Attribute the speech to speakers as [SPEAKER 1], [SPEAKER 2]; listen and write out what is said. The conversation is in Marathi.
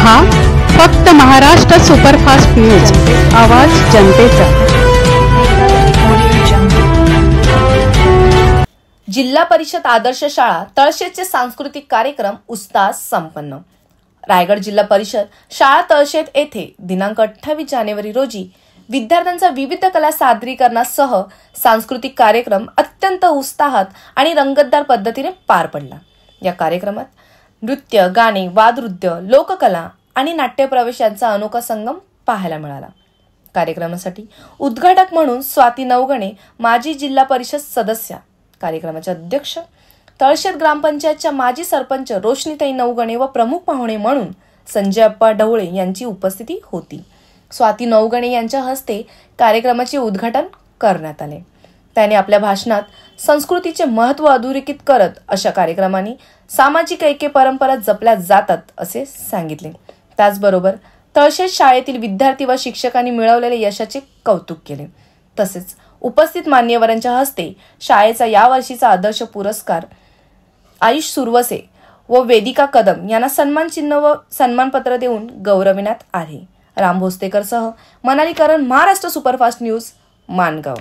[SPEAKER 1] पहा फक्त महाराष्ट्र सुपरफास्ट न्यूज, आवाज जनतेचा।
[SPEAKER 2] जिल्हा परिषद आदर्श शाळा तळशेतचे सांस्कृतिक कार्यक्रम उत्साहात संपन्न। रायगड जिल्हा परिषद शाळा तळशेत येथे दिनांक 28 जानेवारी रोजी विद्यार्थ्यांचा विविध कला सादरीकरणासह सांस्कृतिक कार्यक्रम अत्यंत उत्साहात आणि रंगतदार पद्धतीने पार पडला। या कार्यक्रमात नृत्य, गाणे, वादनृत्य, लोककला आणि नाट्य प्रवेशांचा अनोखा संगम पाहायला मिळाला। कार्यक्रमासाठी उद्घाटक म्हणून स्वाती नवगणे, माजी जिल्हा परिषद सदस्य, कार्यक्रमाचे अध्यक्ष तळशेत ग्रामपंचायतच्या माजी सरपंच रोशनीताई नवगणे व प्रमुख पाहुणे म्हणून संजय अप्पा ढवळे यांची उपस्थिती होती। स्वाती नवगणे यांच्या हस्ते कार्यक्रमाचे उद्घाटन करण्यात आले। त्याने आपल्या भाषणात संस्कृतीचे महत्त्व अधोरेखित करत अशा कार्यक्रमांनी सामाजिक ऐक्य परंपरा जपल्या जातात असे सांगितले। त्याचबरोबर तळशेत शाळेतील विद्यार्थी व शिक्षकांनी मिळवलेल्या यशाचे कौतुक केले। तसेच उपस्थित मान्यवरांच्या हस्ते शाळेचा यावर्षीचा आदर्श पुरस्कार आयुष सुरवसे व वेदिका कदम यांना सन्मान चिन्ह व सन्मानपत्र देऊन गौरविण्यात आले। राम भोसतेकर सह मनाली करण, महाराष्ट्र सुपरफास्ट न्यूज, माणगाव।